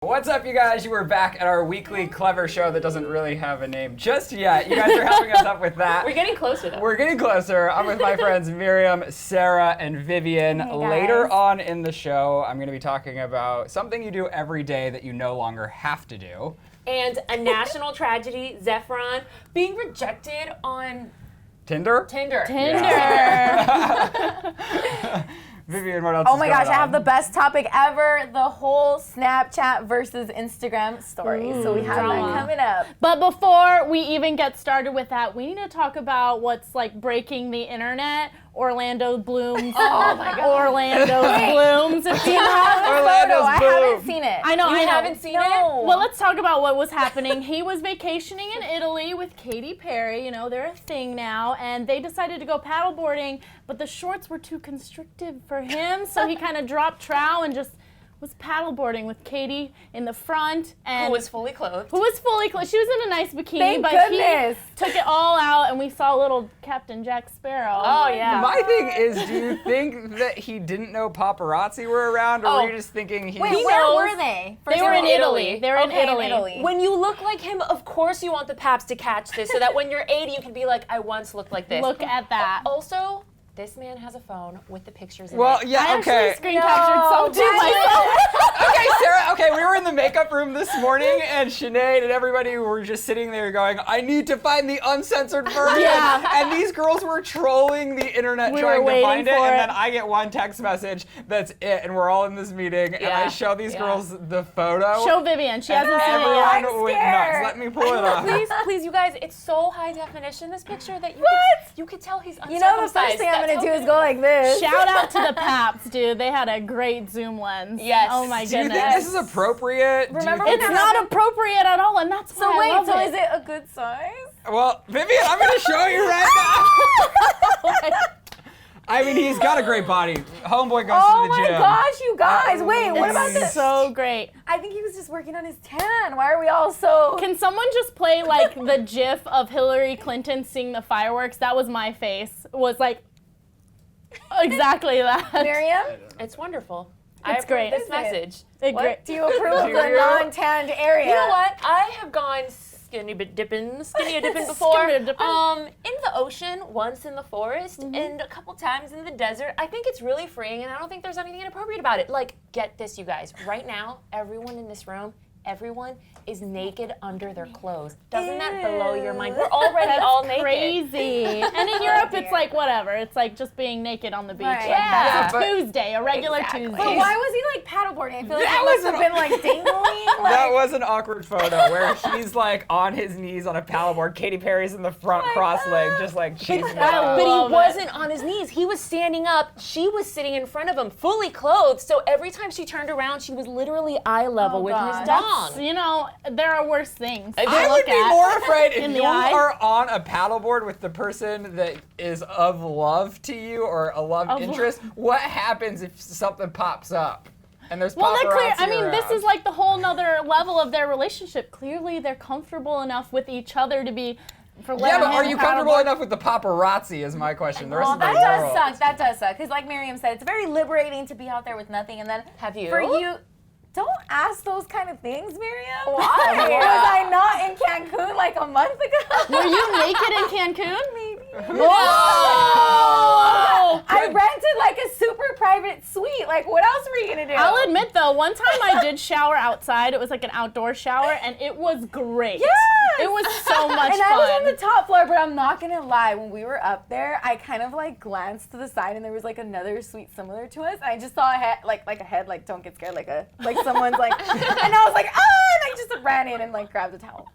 What's up, you guys? You are back at our weekly Clevver show that doesn't really have a name just yet. You guys are helping us up with that. We're getting closer, though. We're getting closer. I'm with my friends Miriam, Sarah, and Vivian. Hey, Later on in the show, I'm going to be talking about something you do every day that you no longer have to do. And a national tragedy, Zac Efron being rejected on Tinder? Tinder. Vivian, what else Oh is my going gosh, I have on? the best topic ever, the whole Snapchat versus Instagram story. So we have that coming up. But before we even get started with that, we need to talk about what's like breaking the internet. Orlando Bloom's. Oh my God. Orlando Bloom's. If you have Orlando's I Bloom. haven't seen it. I know. You I know. haven't seen it? Well, let's talk about what was happening. He was vacationing in Italy with Katy Perry. You know, they're a thing now, and they decided to go paddleboarding, but the shorts were too constrictive for him, so he kind of dropped trow and just was paddleboarding with Katy in the front, and Who was fully clothed. She was in a nice bikini, Thank but goodness. he took it all out, and we saw little Captain Jack Sparrow. Oh, yeah. My thing is, do you think that he didn't know paparazzi were around, or were you just thinking he... Wait, He where knows. were they? They were in Italy. They were in Okay, Italy. When you look like him, of course you want the paps to catch this so that when you're 80, you can be like, I once looked like this. Look at that. Also, this man has a phone with the pictures in Well, it. yeah, I okay. actually screen captured some too myself. Okay, Sarah, okay, we were in the makeup room this morning, and Sinead and everybody were just sitting there going, I need to find the uncensored version. Yeah. And these girls were trolling the internet We trying were to find it, waiting for and it. then I get one text message, that's it, and we're all in this meeting, and I Yeah. show these Yeah. girls the photo. Show Vivian. She hasn't seen it Everyone yet. I'm went scared. nuts. Let me pull it up. Please, you guys, it's so high definition, this picture, that you could tell he's You know, the first thing I'm going to do is go like this. Shout out to the Paps, dude. They had a great zoom lens. Yes. Oh my Do you goodness. think this is appropriate? Do you Remember think It's not appropriate at all, and that's why So I wait, love so it. is it a good size? Well, Vivian, I'm going to show you right now. I mean, he's got a great body. Homeboy goes Oh to the my gym. gosh, you guys. Wait, what about It's this? so great. I think he was just working on his tan. Why are we all so... Can someone just play like the GIF of Hillary Clinton seeing the fireworks? That was my face. Was like exactly that. Miriam? It's wonderful. It's I approve great. this Is it? message. What? Do you approve of Do the you? non-tanned area? You know what? I have gone skinny dipping before. Skinny dipping? In the ocean, once in the forest, and a couple times in the desert. I think it's really freeing, and I don't think there's anything inappropriate about it. Like, get this, you guys. Right now, everyone in this room, everyone is naked under their clothes. Doesn't that blow your mind? We're already That's all naked. crazy. And in Europe, it's like whatever. It's like just being naked on the beach. Right. Like, that's Yeah. a Tuesday, a regular Exactly. Tuesday. But why was he like paddleboarding? I feel like That he must was have an- been like dangling. Like, That was an awkward photo where he's like on his knees on a paddleboard. Katy Perry's in the front cross-legged, just like cheesing it I up. But love he it. wasn't on his knees. He was standing up. She was sitting in front of him, fully clothed. So every time she turned around, she was literally eye level with God. his That's, dong. you know, there are worse things to I would look be at. more afraid if in the you eye. are on a paddleboard with the person that is of love to you or a love Of interest. What happens if something pops up and there's Well, paparazzi they're clear. I mean, this around? is like the whole nother level of their relationship. Clearly, they're comfortable enough with each other to be. For Yeah, but letting are him you comfortable paddleboard. enough with the paparazzi is my question. The rest Well, of the that world. does suck. That does suck. Because like Miriam said, it's very liberating to be out there with nothing. And then Have you? for you, don't ask those kind of things, Miriam. Why? Was I not in Cancun like a month ago? Were you naked in Cancun? Maybe. Whoa! I rented like a super private suite. Like, what else were you gonna do? I'll admit though, one time I did shower outside. It was like an outdoor shower, and it was great. Yes! It was so much And fun. I was on the top floor, but I'm not gonna lie. When we were up there, I kind of like glanced to the side, and there was like another suite similar to us. And I just saw a head, like a head, like don't get scared, like someone's like, and I was like, ah! And I just ran in and like grabbed a towel.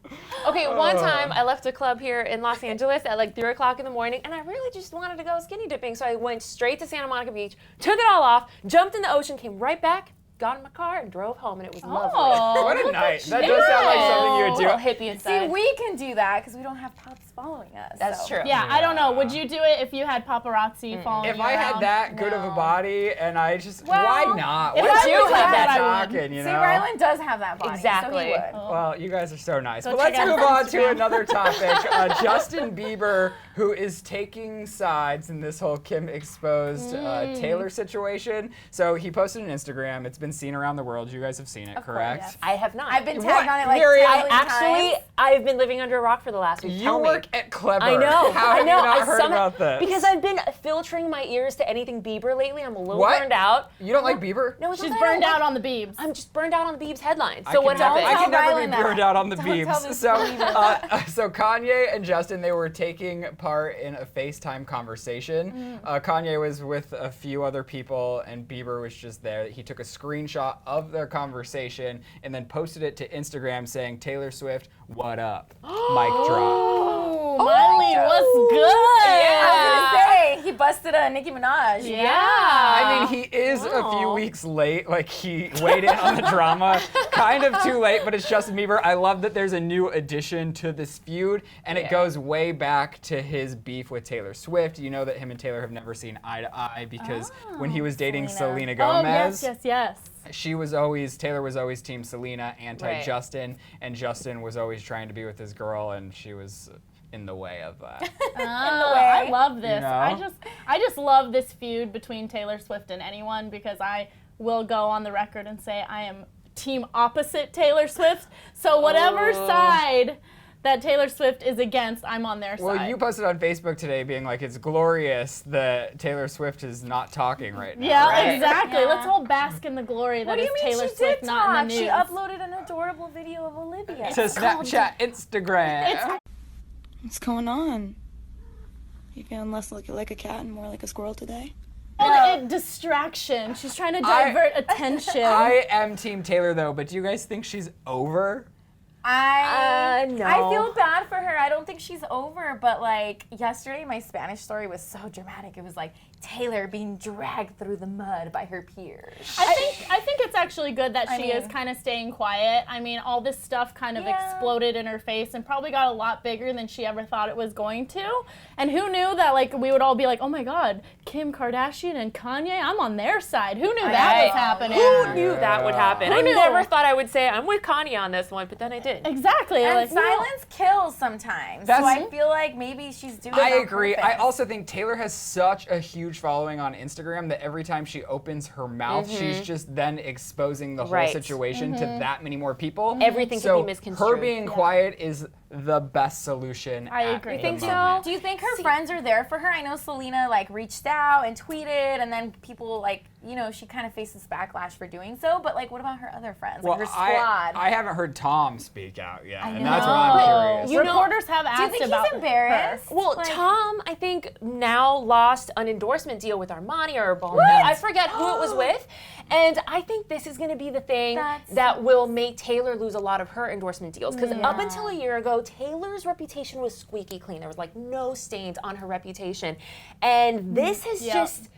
Okay, one time I left a club here in Los Angeles at like 3 o'clock in the morning, and I really just wanted to go skinny dipping. So I went straight to Santa Monica Beach, took it all off, jumped in the ocean, came right back, got in my car, and drove home, and it was lovely. Oh, What a look night. at That does sound like something you would A little do. hippie inside. See, we can do that because we don't have pops following us. That's so. true. Yeah, I don't know. Would you do it if you had paparazzi following If you I around? had that good of a No. body and I just, Well, why not? if What's I the was point have that, of I would. talking, you See, know? Rylan does have that body, Exactly. so he would. Well, you guys are so nice. Go But let's check out move on Instagram. to another topic. Justin Bieber who is taking sides in this whole Kim exposed Taylor situation. So he posted an Instagram. It's been seen around the world. You guys have seen it, correct? yes. I have not. I've been tagged on it like Miriam? 10 times. I've been living under a rock for the last week. You Tell me. work at Clevver. I know. How I have know. you not heard somehow- about this? Because I've been filtering my ears to anything Bieber lately. I'm a little What? burned out. You don't like Bieber? No, it's She's not that I burned don't out like- on the Biebs. I'm just burned out on the Biebs headlines. I So can what never- happened? I can Tell never Rylan be that. burned out on the Don't tell Biebs. this So, Bieber. so Kanye and Justin, they were taking part in a FaceTime conversation. Kanye was with a few other people, and Bieber was just there. He took a screenshot of their conversation and then posted it to Instagram saying, "Taylor Swift, what up?" Mic drop. Ooh, Miley was good. I was gonna say, he busted a Nicki Minaj. Yeah. I mean, he is a few Wow. weeks late. Like, he weighed in on the drama. Kind of too late, but it's Justin Bieber. I love that there's a new addition to this feud, and it goes way back to his beef with Taylor Swift. You know that him and Taylor have never seen eye to eye because when he was dating Selena Oh, Gomez, yes. Taylor was always team Selena, anti-Justin, and Justin was always trying to be with his girl, and she was in the way of that. I love this. You know? I just love this feud between Taylor Swift and anyone because I will go on the record and say I am team opposite Taylor Swift. So whatever side that Taylor Swift is against, I'm on their Well, side. you posted on Facebook today being like, it's glorious that Taylor Swift is not talking right now. yeah, right? exactly. Yeah. Let's all bask in the glory that What do is you mean Taylor she Swift did not talk? in the news. She uploaded an adorable video of Olivia. To Snapchat, Instagram. What's going on? You feeling less like a cat and more like a squirrel today? Distraction. She's trying to divert attention. I am Team Taylor though, but do you guys think she's over? No. I feel bad for her. I don't think she's over, but like yesterday my Spanish story was so dramatic. It was like Taylor being dragged through the mud by her peers. I think it's actually good that I she is mean- kind of staying quiet. I mean, all this stuff kind of Yeah. exploded in her face and probably got a lot bigger than she ever thought it was going to. And who knew that like we would all be like, oh my God, Kim Kardashian and Kanye, I'm on their side. Who knew that was happening? Who knew that would happen? Who I knew? never thought I would say I'm with Kanye on this one, but then I did. Exactly. And like, silence kills sometimes. That's- so I feel like maybe she's doing it I on agree. purpose. I also think Taylor has such a huge following on Instagram that every time she opens her mouth, she's just then exposing the whole Right. situation to that many more people. Everything so can be misconstrued. her being quiet is the best solution. I at agree. the You think so? moment. Do you think her friends are there for her? I know Selena like reached out and tweeted, and then people like, you know, she kind of faces backlash for doing so. But like, what about her other friends, Well, like her squad? I haven't heard Tom speak out yet, I and that's what know. I'm curious. You know- reporters have Do you asked think about he's embarrassed? Well, Like- Tom, I think, now lost an endorsement deal with Armani or Balmain. I forget who it was with. And I think this is going to be the thing That's that will make Taylor lose a lot of her endorsement deals. Because up until a year ago, Taylor's reputation was squeaky clean. There was like no stains on her reputation. And this has just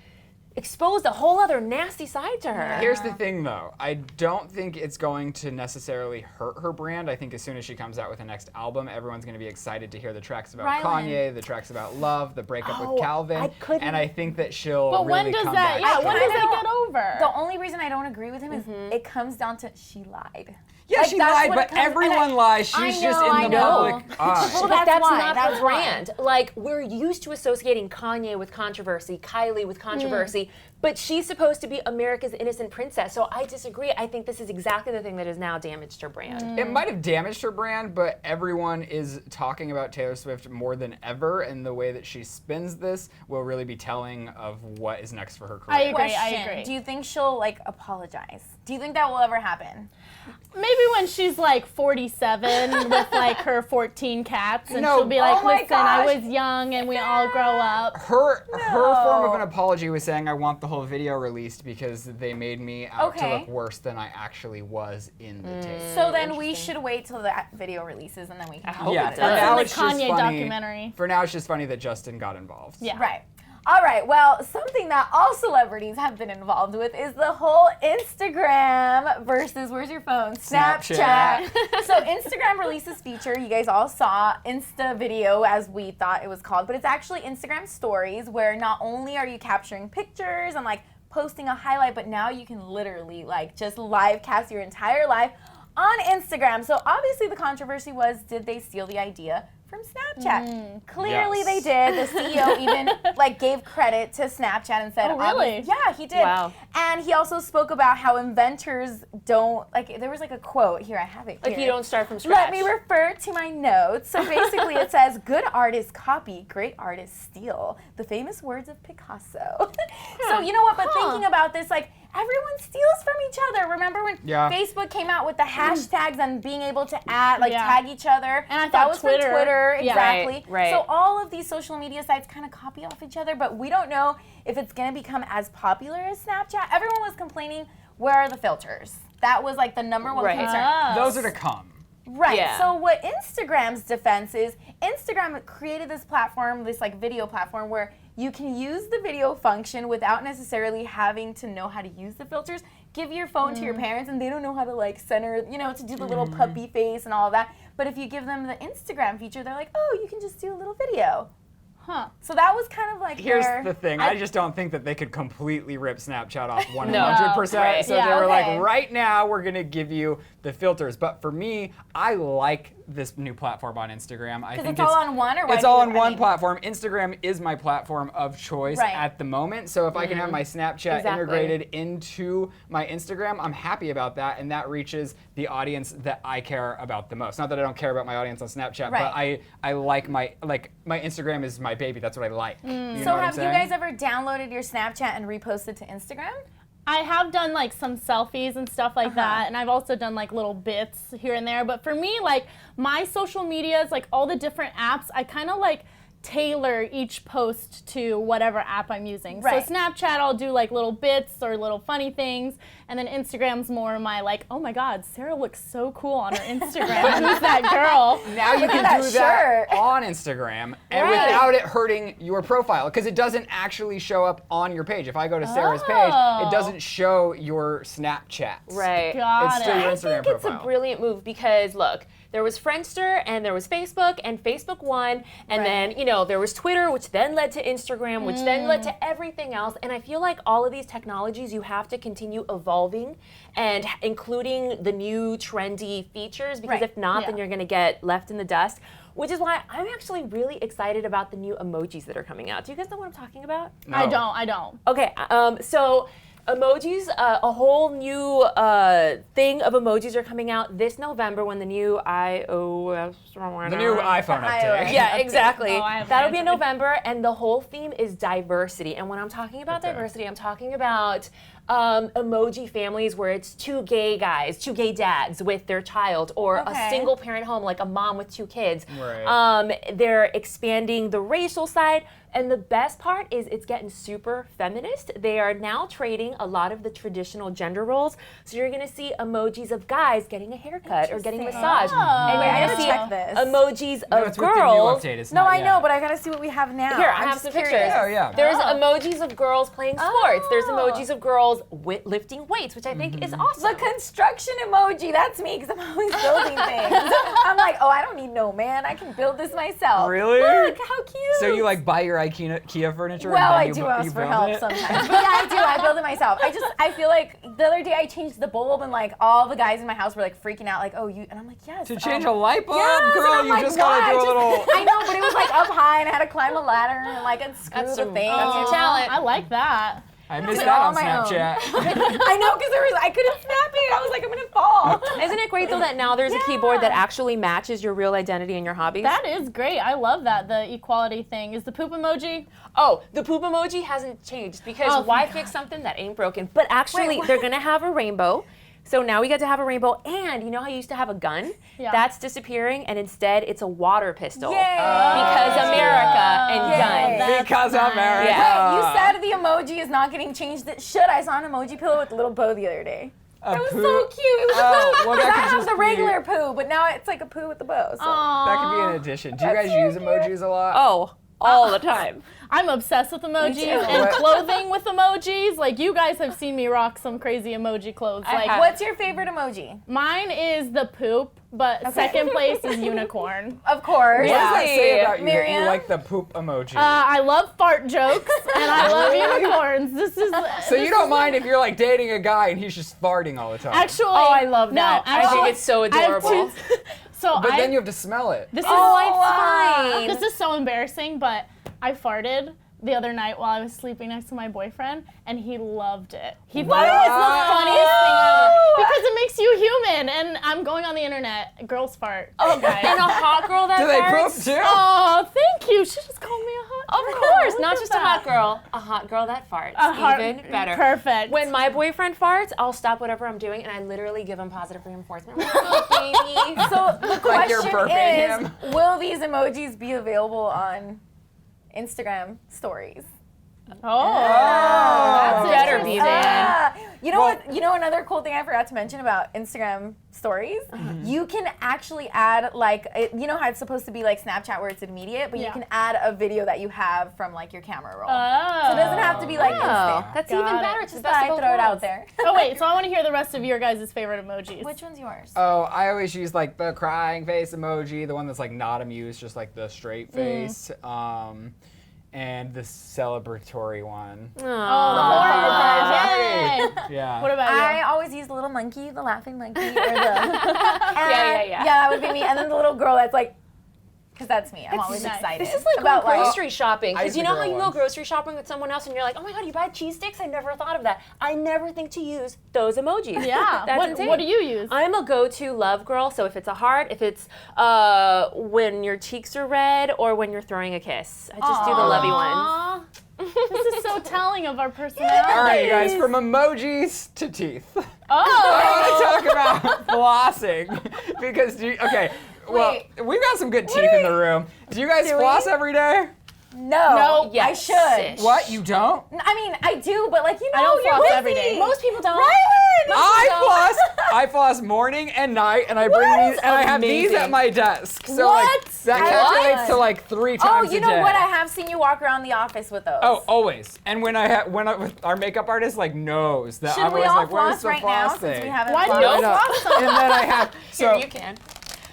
exposed a whole other nasty side to her. Here's the thing, though. I don't think it's going to necessarily hurt her brand. I think as soon as she comes out with the next album, everyone's going to be excited to hear the tracks about Rylan. Kanye, the tracks about love, the breakup Oh, with Calvin. I couldn't- And I think that she'll But really when does come that? back. Yeah, strong. when does I that know. get over? The only reason I don't agree with him is it comes down to she lied. Yeah, Like, she that's lied, what but it comes- everyone and lies. I She's just know, in I the know. public eye. Well, But that's why, not that's her why. brand. Like, we're used to associating Kanye with controversy, Kylie with controversy, but she's supposed to be America's innocent princess. So I disagree. I think this is exactly the thing that has now damaged her brand. It might have damaged her brand, but everyone is talking about Taylor Swift more than ever, and the way that she spins this will really be telling of what is next for her career. I agree. Question, agree. do you think she'll like apologize? Do you think that will ever happen? Maybe when she's like 47 with like her 14 cats, and No. she'll be like, Oh my "Listen, I gosh. was young, and we all grow up." Her form of an apology was saying, I want the whole video released because they made me out to Okay. look worse than I actually was in the tape. So then we should wait till that video releases and then we can talk Yeah, about for it. That's now in the it's just Kanye funny. documentary. For now, it's just funny that Justin got involved. Yeah. Right. All right. Well, something that all celebrities have been involved with is the whole Instagram versus, where's your phone? Snapchat. So Instagram released this feature. You guys all saw Insta video, as we thought it was called, but it's actually Instagram stories, where not only are you capturing pictures and like posting a highlight, but now you can literally like just live cast your entire life on Instagram. So obviously the controversy was, did they steal the idea from Snapchat. Clearly they did. The CEO even like gave credit to Snapchat and said, Oh, really? Yeah, he did. Wow. And he also spoke about how inventors don't, like, there was like a quote, here, I have it here. Like you don't start from scratch. Let me refer to my notes. So basically it says, good artists copy, great artists steal. The famous words of Picasso. So you know what, but thinking about this, like, everyone steals from each other. Remember when Facebook came out with the hashtags and being able to add, like, tag each other? And I thought that was Twitter. from Twitter, Yeah. exactly. Right. So all of these social media sites kind of copy off each other, but we don't know if it's going to become as popular as Snapchat. Everyone was complaining, where are the filters? That was like the number one concern. Those are to come. Right. Yeah. So what Instagram's defense is, Instagram created this platform, this like video platform where you can use the video function without necessarily having to know how to use the filters. Give your phone to your parents and they don't know how to like center, you know, to do the little puppy face and all of that. But if you give them the Instagram feature, they're like, oh, you can just do a little video. Huh. So that was kind of like Here's their, the thing. I just don't think that they could completely rip Snapchat off 100%. right. So Yeah, they were okay. like, right now we're going to give you the filters. But for me, I like this new platform on Instagram. I think it's all on one, or why it's do all you- on I one mean- platform. Instagram is my platform of choice Right. at the moment. So if I can have my Snapchat Exactly. integrated into my Instagram, I'm happy about that. And that reaches the audience that I care about the most. Not that I don't care about my audience on Snapchat, but Right. I like my Instagram is my baby. That's what I like. You know So what I'm have you saying? guys ever downloaded your Snapchat and reposted to Instagram? I have done like some selfies and stuff like that, and I've also done like little bits here and there. But for me, like my social medias, like all the different apps, I kind of like tailor each post to whatever app I'm using. Right. So Snapchat, I'll do like little bits or little funny things, and then Instagram's more my like, oh my God, Sarah looks so cool on her Instagram. Who's that girl? Now you can that do that shirt. on Instagram and Right. without it hurting your profile because it doesn't actually show up on your page. If I go to Sarah's page, Oh. it doesn't show your Snapchat. Right. Got It's still it. your I Instagram think it's profile. a brilliant move because look, there was Friendster and there was Facebook and Facebook won, and then there was Twitter, which then led to Instagram, which then led to everything else. And I feel like all of these technologies you have to continue evolving and including the new trendy features because Right. if not, then Yeah. you're gonna get left in the dust. Which is why I'm actually really excited about the new emojis that are coming out. Do you guys know what I'm talking about? No. I don't. Okay, so emojis, a whole new thing of emojis are coming out this November when the new iOS. The new iPhone update. iOS. Yeah, exactly. Oh, I have That'll be in Android. November, and the whole theme is diversity. And when I'm talking about Okay. diversity, I'm talking about emoji families where it's two gay guys, two gay dads with their child, or a Okay. single parent home like a mom with two kids. Right. They're expanding the racial side. And the best part is it's getting super feminist. They are now trading a lot of the traditional gender roles. So you're gonna see emojis of guys getting a haircut or getting Interesting. massage. And Wait, I you're gotta gonna see check this. emojis No, of it's with the new girls. update. It's No, not I know, yet. but I gotta see what we have now. Here, I I'm have just some curious. pictures. Oh, yeah. There's emojis of girls playing sports. There's Oh. emojis of girls lifting weights, which I think is awesome. The construction emoji, that's me, because I'm always building things. I'm like, oh, I don't need no man. I can build this myself. Really? Look, how cute. So you like buy your IKEA furniture? Well, and I then do you ask for build help it? sometimes. But yeah, I do. I build it myself. I feel like the other day I changed the bulb and like all the guys in my house were like freaking out, like, oh, you, and I'm like, yes. To change a light bulb? Yes, and Girl, I'm you like, just gotta why? do a little. I know, but it was like up high and I had to climb a ladder and like unscrew That's the some- thing. that's your talent. I like that. I missed it that all on on my own. Snapchat. I know, because I couldn't snap it. I was like, I'm gonna fall. Isn't it great though that now there's a keyboard that actually matches your real identity and your hobbies? That is great. I love that, the equality thing. Is the poop emoji? Oh, the poop emoji hasn't changed because Oh, why thank fix something that ain't broken? But actually, they're gonna have a rainbow. So now we get to have a rainbow, and you know how you used to have a gun? Yeah. That's disappearing, and instead it's a water pistol. Yay. Because America and Yay. guns. That's Because nice. America. Yeah. Wait, you said the emoji is not getting changed. Should I saw an emoji pillow with a little bow the other day? That was so poo- cute. It was Oh, well, that I could have just the be- regular poo, but now it's like a poo with the bow. So. That could be an addition. Do you guys so use cute. emojis a lot? Oh, all the time. I'm obsessed with emojis too. and What? clothing with emojis. Like, you guys have seen me rock some crazy emoji clothes. Like, have. What's your favorite emoji? mine is the poop, but second place is unicorn. Of course. What does that say Really? about you that you Miriam? like the poop emoji? I love fart jokes and I love unicorns. So you don't mind if you're like dating a guy and he's just farting all the time? Actually, Oh, I love that. No, I think it's so I have adorable. So But then you have to smell it. This is fine. This is so embarrassing, but I farted the other night while I was sleeping next to my boyfriend, and he loved it. He thought it was the funniest thing ever because it makes you human. And I'm going on the internet. Girls fart. Oh, guys. and a hot girl that Do they farts? poop too? Oh, thank you. She just called me a hot Of girl. course, Look not at just a that. hot girl. A hot girl that farts. Even better. Perfect. When my boyfriend farts, I'll stop whatever I'm doing and I literally give him positive reinforcement. I'm like, "Oh, baby." So the Like you're question burping is, him. will these emojis be available on Instagram stories? Oh, That's that's better be interesting. then. You know what? You know another cool thing I forgot to mention about Instagram stories? You can actually add you know how it's supposed to be like Snapchat where it's immediate, but you Yeah. can add a video that you have from like your camera roll. Oh. So it doesn't have to be like Oh, instant. that's Got even it. better. It's the Just best thought of I'd both throw it out worlds. there. Oh wait, so I want to hear the rest of your guys' favorite emojis. Which one's yours? Oh, I always use like the crying face emoji, the one that's like not amused, just like the straight face. And the celebratory one. Oh, the horror Yay. version. Yeah. What about I you? always use the little monkey, the laughing monkey, or the Yeah. Yeah, that would be me. And then the little girl that's like, because that's me. I'm always nice. excited. This is like about going grocery shopping. I Because use you the know how girl you go ones. grocery shopping with someone else and you're like, oh my god, you buy cheese sticks? I never thought of that. I never think to use those emojis. Yeah. That's insane. What do you use? I'm a go-to love girl, so if it's a heart, if it's when your cheeks are red, or when you're throwing a kiss. I just do the lovey ones. Aw. This is so telling of our personality. All right, you guys, from emojis to teeth. Oh. I want to talk about flossing because Wait. we've got some good teeth in the room. Do you guys Do floss we? every day? No, Yes. I should. Sis. What? You don't? I mean, I do, but like, you know, I don't you're floss busy. every day. Most people don't. I floss morning and night, and I bring these, and I have these Amazing. at my desk. So What? like that What? calculates to like 3 times Oh, you a know day. what? I have seen you walk around the office with those. Oh, always. And when our makeup artist like knows that Should I'm we always all like, where's floss the right floss now since thing? we haven't Why do flossed? you I know. floss so And then I have Here, so you can.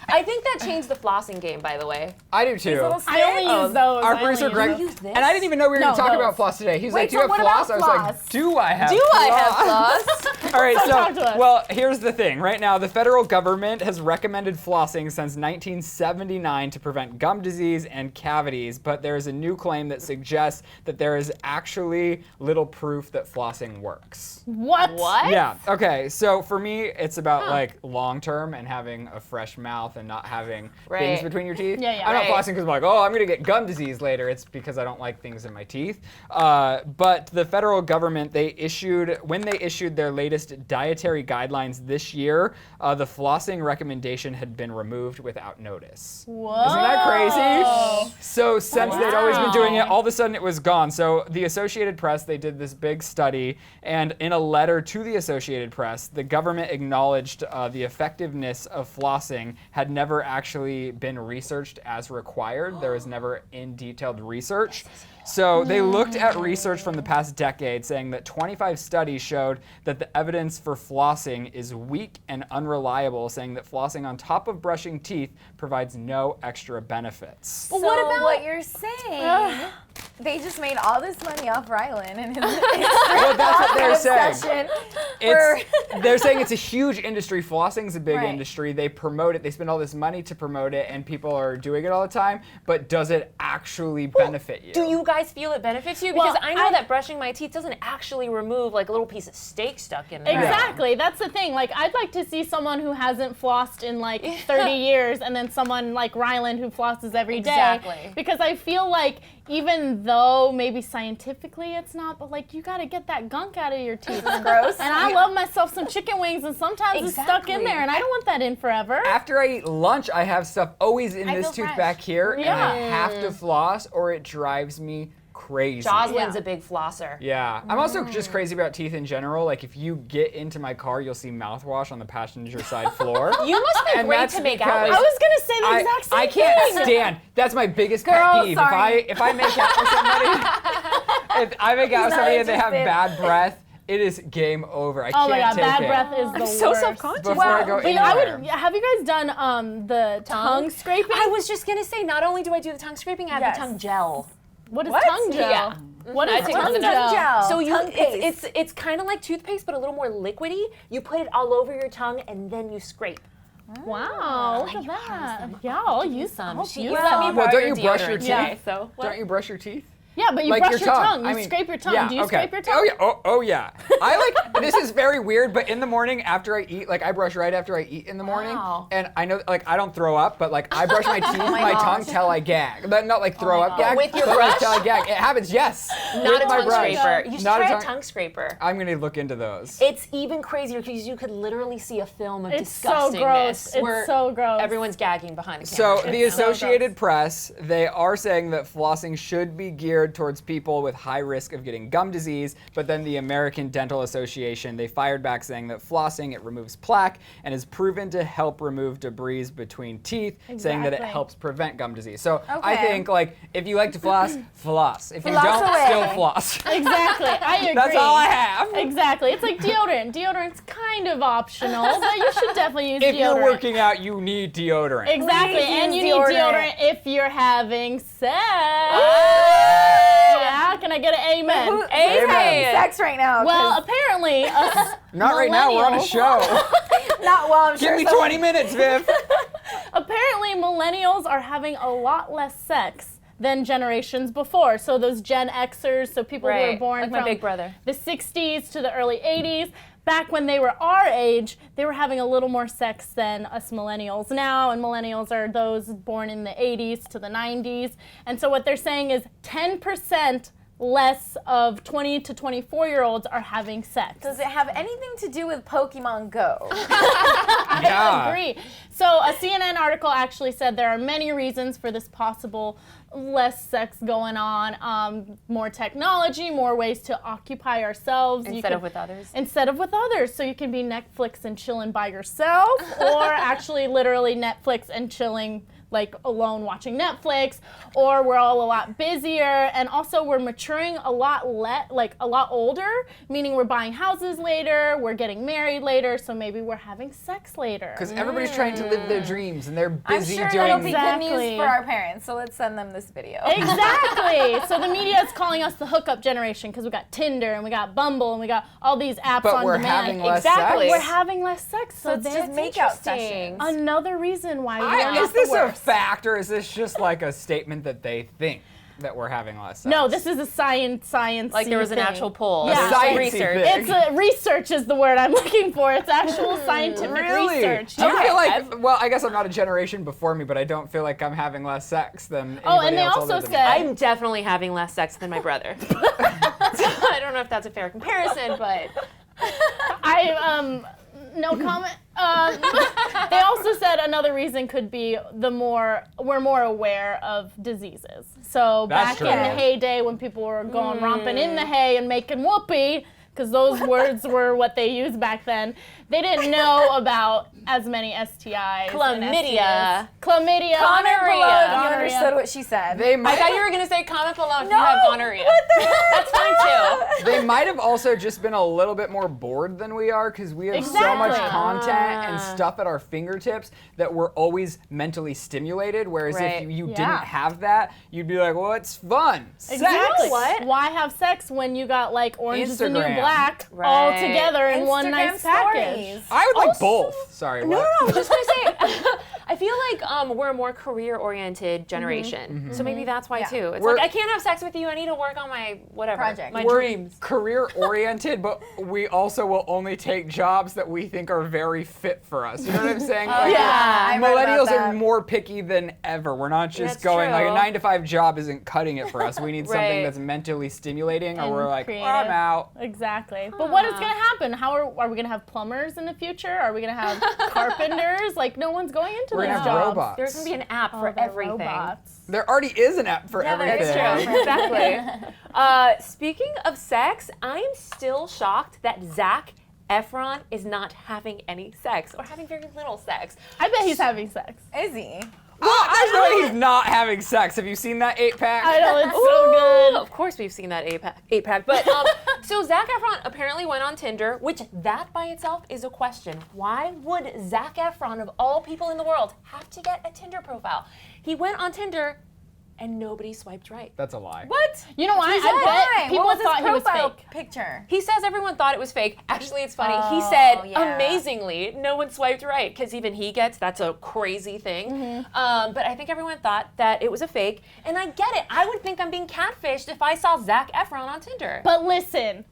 I think that changed the flossing game, by the way. I do too. little I only use those. Our I producer only Greg, use You use this? and I didn't even know we were going No, to talk those. about floss today. He's Wait, like, "Do so you have what floss?" about I was like, floss? "Do I have?" Do I have floss? All right, So talk to so us. well, here's the thing. Right now, the federal government has recommended flossing since 1979 to prevent gum disease and cavities, but there is a new claim that suggests that there is actually little proof that flossing works. What? What? Yeah. Okay. So for me, it's about like long term and having a fresh mouth and not having things Right. between your teeth. Yeah, yeah. I'm not Right. flossing because I'm like, oh, I'm gonna get gum disease later. It's because I don't like things in my teeth. But the federal government, when they issued their latest dietary guidelines this year, the flossing recommendation had been removed without notice. Whoa. Isn't that crazy? So since they'd always been doing it, Wow. all of a sudden it was gone. So the Associated Press, they did this big study, and in a letter to the Associated Press, the government acknowledged the effectiveness of flossing had never actually been researched as required. There was never in detailed research. So they looked at research from the past decade saying that 25 studies showed that the evidence for flossing is weak and unreliable, saying that flossing on top of brushing teeth provides no extra benefits. So what about- what you're saying? They just made all this money off Rylan and his Well, that's what they're saying. obsession. They're saying it's a huge industry. Flossing's a big Right. industry. They promote it. They spend all this money to promote it, and people are doing it all the time. But does it actually benefit you? Do you guys feel it benefits you? Because Well, I know I- that brushing my teeth doesn't actually remove like a little piece of steak stuck in there. Exactly. That's the thing. Like, I'd like to see someone who hasn't flossed in like 30 years, and then someone like Ryland who flosses every day. Exactly. Because I feel like even though maybe scientifically it's not, but like you gotta get that gunk out of your teeth. Gross. And I love myself some chicken wings, and sometimes it's stuck in Exactly. there, and I don't want that in forever. After I eat lunch, I have stuff always in I this feel tooth fresh. back here, and I Yeah. have to floss, or it drives me crazy. Jocelyn's Yeah. a big flosser. Yeah, I'm also just crazy about teeth in general. Like if you get into my car, you'll see mouthwash on the passenger side floor. You must be And great that's to make out because- with. I was gonna say the exact same I can't thing. stand. That's my biggest Girl, pet peeve. sorry. If I make out with somebody, if I make out with not somebody and they have interested. bad breath, it is game over. I Oh can't my god, take bad it. breath is the worst. so self-conscious. Before I go But in I there. would. Have you guys done the tongue scraping? I was just gonna say, not only do I do the tongue scraping, I have Yes. the tongue gel. What is What? tongue gel? Yeah. What I is take it from tongue the gel? gel. So you, Tongue paste. it's kind of like toothpaste, but a little more liquidy. You put it all over your tongue and then you scrape. Wow, look at that. Yeah, I'll use some. She Use let me some. Well, borrow don't your you brush deodorant your today, teeth? so Don't you brush your teeth? Yeah, but you Like brush your tongue. I You mean, scrape your tongue. yeah, Do you okay. scrape your tongue? Oh yeah. Oh yeah. I like. This is very weird, but in the morning after I eat, like I brush right after I eat in the morning, Wow. and I know like I don't throw up, but like I brush my teeth, my tongue till I gag. But not like throw up gag. With your but like brush? till I gag. It happens. Yes. not with a my tongue brush. scraper. You should Not a try a tongue scraper. I'm gonna look into those. It's even crazier because you could literally see a film of It's so disgustingness. gross. where It's so gross. Everyone's gagging behind the So camera. the It's so Associated Press, they are saying that flossing should be geared towards people with high risk of getting gum disease, but then the American Dental Association, they fired back saying that flossing, it removes plaque and is proven to help remove debris between teeth, saying that it Exactly. helps prevent gum disease. So I Okay. think like if you like to floss, floss. If you Floss don't, away. still floss. Exactly. I agree. That's all I have. Exactly. It's like deodorant. Deodorant's kind of optional, but you should definitely use If deodorant. you're working out, you need deodorant. Exactly. Please And you use need deodorant. deodorant if you're having sex. Yeah, can I get an amen? Who's Amen. having sex right now? Well, 'Cause apparently, us Not right now, we're on a millennials- show. not well. I'm Give sure me some- 20 minutes, Viv. Apparently, millennials are having a lot less sex than generations before. So those Gen Xers, so people who were Right, born like my from big brother. the 60s to the early 80s, back when they were our age, they were having a little more sex than us millennials now, and millennials are those born in the 80s to the 90s. And so what they're saying is 10% less of 20 to 24-year-olds are having sex. Does it have anything to do with Pokemon Go? Yeah. I agree. So a CNN article actually said there are many reasons for this possible less sex going on, more technology, more ways to occupy ourselves. Instead of with others. Instead of with others. So you can be Netflix and chilling by yourself, or actually literally Netflix and chilling like alone watching Netflix, or we're all a lot busier, and also we're maturing a lot older, meaning we're buying houses later, we're getting married later, so maybe we're having sex later. Because everybody's trying to live their dreams and they're I'm busy sure doing that'll be Exactly. good news for our parents. So let's send them this video. Exactly. So the media is calling us the hookup generation because we got Tinder and we got Bumble and we got all these apps But on we're demand. having less Exactly. We're sex. having less sex, so it's just that's make out interesting. sessions. another reason why we're not Is this the a worst. fact or is this just like a statement that they think that we're having less sex? No, this is a science. Like there was an thing. actual poll. Yeah. There was Sciencey research. thing. It's research is the word I'm looking for. It's actual scientific Really? research. Do you Okay. feel like, well, I guess I'm not a generation before me, but I don't feel like I'm having less sex than Oh, anybody and they else also older than me. said- I'm definitely having less sex than my brother. So I don't know if that's a fair comparison, but No comment. They also said another reason could be we're more aware of diseases. So That's back in the true. heyday when people were going romping in the hay and making whoopee, because those words were what they used back then, they didn't know about as many STIs. and Chlamydia. STDs. Chlamydia. Comment below if you Gonorrhea. understood what she said. They I might, thought you were gonna say comment below if you have gonorrhea. That's fine too. they might have also just been a little bit more bored than we are because we have so much Exactly. content and stuff at our fingertips that we're always mentally stimulated. Whereas Right. if you Yeah. didn't have that, you'd be like, well, it's fun. Exactly. You know what? Why have sex when you got like Orange is the New Instagram. Black all Right. together in one Instagram nice stories. package? I would like Also- both. Sorry. No, what? I was just gonna say, I feel like we're a more career-oriented generation, so maybe that's why Yeah. too. It's We're- like I can't have sex with you. I need to work on my whatever, Project. my We're dreams. career oriented, but we also will only take jobs that we think are very fit for us. You know what I'm saying? Like, yeah, I read about millennials are that. more picky than ever. We're not just That's going like a true. 9-to-5 job isn't cutting it for us. We need something Right. that's mentally stimulating, or And we're like, creative. oh, I'm out. Exactly. But what is going to happen? How are we going to have plumbers in the future? Are we going to have carpenters? Like, no one's going into We're those gonna have jobs. robots. There's gonna be an app for They're everything. robots. There already is an app for everything. That's true. Exactly. Speaking of sex, I'm still shocked that Zac Efron is not having any sex or having very little sex. I bet he's having sex. Is he? There's no way he's not having sex. Have you seen that 8-pack? I know, it's so Ooh, good. Of course, we've seen that eight pack. But so Zac Efron apparently went on Tinder, which that by itself is a question. Why would Zac Efron, of all people in the world, have to get a Tinder profile? He went on Tinder and nobody swiped right. That's a lie. What? You know, I bet people what was thought his he was profile fake. picture? He says everyone thought it was fake. Actually, it's funny. He Oh, said, yeah. amazingly, no one swiped right, because even he gets that's a crazy thing. But I think everyone thought that it was a fake, and I get it. I would think I'm being catfished if I saw Zac Efron on Tinder. But listen.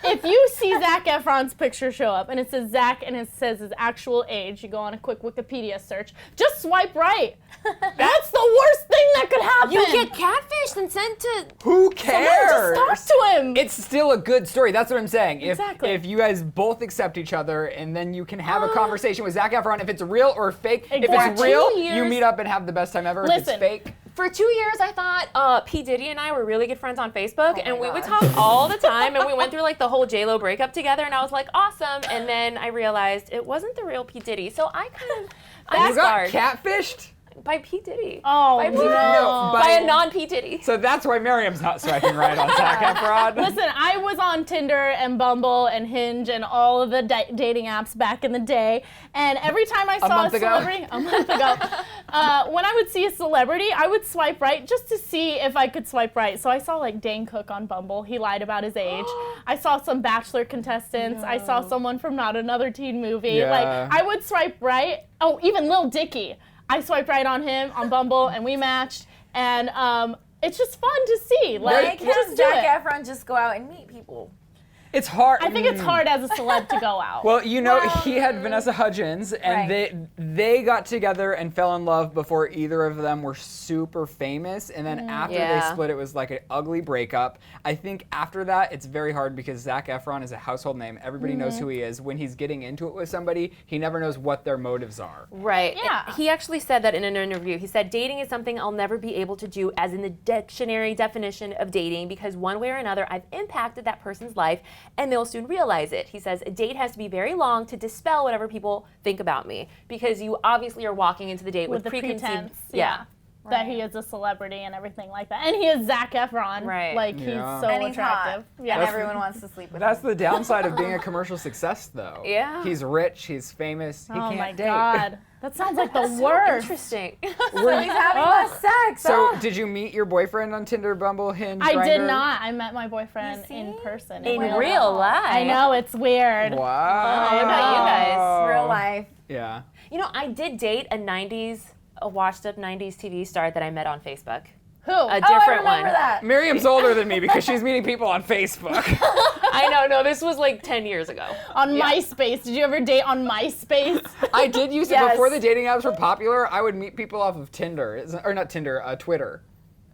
If you see Zac Efron's picture show up and it says Zac and it says his actual age, you go on a quick Wikipedia search, just swipe right. That's the worst thing that could happen. You get catfished and sent to... Who Someone cares? just talk to him. It's still a good story. That's what I'm saying. Exactly. If you guys both accept each other and then you can have a conversation with Zac Efron, if it's real or fake. If Exactly. it's real, 2 years- you meet up and have the best time ever. If Listen. it's fake, For 2 years, I thought P. Diddy and I were really good friends on Facebook, and we would gosh. talk all the time, and we went through like the whole J-Lo breakup together, and I was like, awesome. And then I realized it wasn't the real P. Diddy, so I kind of you got scarred catfished? by P. Diddy. Oh, by, no. by a non-P. Diddy. So that's why Miriam's not swiping right on Zac Efron. Listen, I was on Tinder and Bumble and Hinge and all of the dating apps back in the day, and every time I saw month a ago? celebrity, a month ago, when I would see a celebrity, I would swipe right just to see if I could swipe right. So I saw like Dane Cook on Bumble. He lied about his age. I saw some Bachelor contestants. I saw someone from Not Another Teen Movie. Yeah. Like, I would swipe right. Oh, even Lil Dicky. I swiped right on him on Bumble, and we matched. And it's just fun to see. Why Like, can't just do Zac it. Efron just go out and meet people? It's hard. I think it's hard as a celeb to go out. Well, you know, he had Vanessa Hudgens, and Right. they got together and fell in love before either of them were super famous. And then after they Yeah. split, it was like an ugly breakup. I think after that, it's very hard because Zac Efron is a household name. Everybody knows who he is. When he's getting into it with somebody, he never knows what their motives are. Right. Yeah. And he actually said that in an interview. He said, dating is something I'll never be able to do as in the dictionary definition of dating because one way or another I've impacted that person's life and they'll soon realize it. He says, a date has to be very long to dispel whatever people think about me because you obviously are walking into the date with the preconceived... pretense, Yeah. that he is a celebrity and everything like that. And he is Zac Efron. Right. Like, Yeah. he's so And he's attractive. hot. Yeah. And everyone wants to sleep with That's him. the downside of being a commercial success, though. Yeah. He's rich, he's famous, he Oh can't my date. God. That sounds like the So worst. interesting. So he's having less sex. So, did you meet your boyfriend on Tinder, Bumble, Hinge, I did Grindr? not. I met my boyfriend You in see? person. In Real real life. life. I know, it's weird. Wow. What about you guys? Real life. Yeah. You know, I did date a washed up 90s TV star that I met on Facebook. Who? A Oh, I different remember one. that. Miriam's older than me because she's meeting people on Facebook. I know, no, this was like 10 years ago. On MySpace. Did you ever date on MySpace? I did use it Yes. before the dating apps were popular. I would meet people off of Tinder, or not Tinder, Twitter.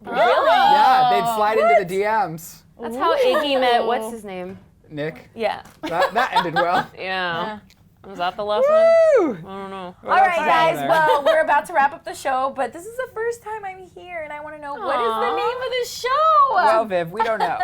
Really? Yeah, they'd slide into the DMs. That's how Iggy met, what's his name? Nick, Yeah. that ended well. Yeah. Was that the last one? Woo! I don't know. All right, What's guys. there? Well, we're about to wrap up the show, but this is the first time I'm here, and I want to know what is the name of the show? Well, Viv, we don't know.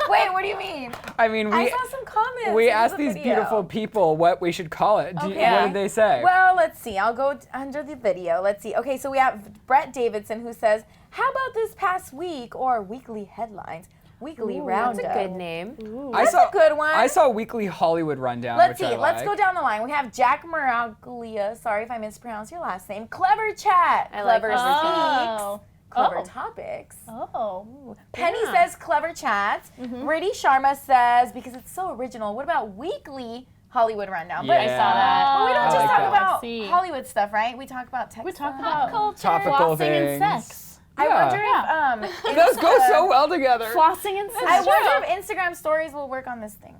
Wait, what do you mean? I mean, I we saw some comments. we This is asked a these video. beautiful people what we should call it. What Okay. did they say? Well, let's see. I'll go under the video. Let's see. Okay, so we have Brett Davidson who says, "How about this past week or weekly headlines, weekly roundup?" That's a good name. That's a good one. I saw Weekly Hollywood Rundown. Let's which see. I Let's like. go down the line. We have Jack Maraglia. Sorry if I mispronounced your last name. Clever Chat. I like Clever that. Oh. Speaks. Clever Oh. Topics. Oh. Penny Yeah. says Clever Chats. Riddhi Sharma says, because it's so original, what about Weekly Hollywood Rundown? Yeah. I saw that. But we don't I just like talk that. about I see. Hollywood stuff, right? We talk about tech We talk stuff. about culture. Topical flossing things. and sex. I Yeah. wonder if Those go so well together. Flossing and sex. I wonder if Instagram stories will work on this thing.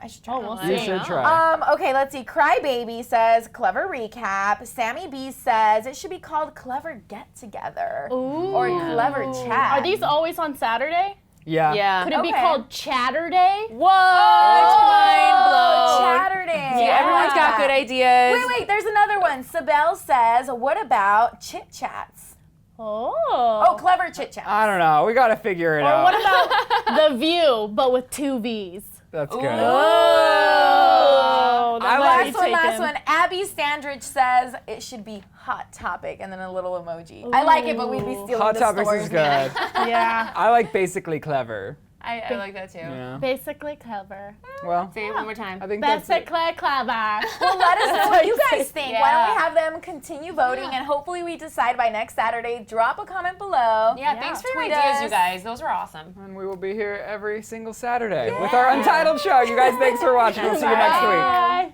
I should try. Oh, we'll You see. should try. Okay, let's see. Crybaby says Clever Recap. Sammy B says it should be called Clever Get Together or Clever Chat. Are these always on Saturday? Yeah. Yeah. Could it be Okay. called Chatterday? Whoa! Mind blown. Saturday. Yeah, everyone's got good ideas. Wait, there's another one. Sibel says, what about chit chats? Oh. Oh, Clever Chit Chats. I don't know. We got to figure it Or out. what about The View, but with 2 V's? That's good. Oh, that I might like- be Last taken. one. Abby Standridge says it should be Hot Topic and then a little emoji. I like it, but we'd be stealing Hot the Topics stores. is good. Yeah. I like Basically Clever. I like that too. Yeah. Basically clever. Well, Say it one more time. I think that's it. Basically clever. Well, let us know what you guys think. Why Yeah. don't we have them continue voting, and hopefully we decide by next Saturday. Drop a comment below. Yeah, thanks for your Tweet ideas, us. you guys. Those are awesome. And we will be here every single Saturday with our Untitled show. You guys, thanks for watching. We'll see you next week. Bye.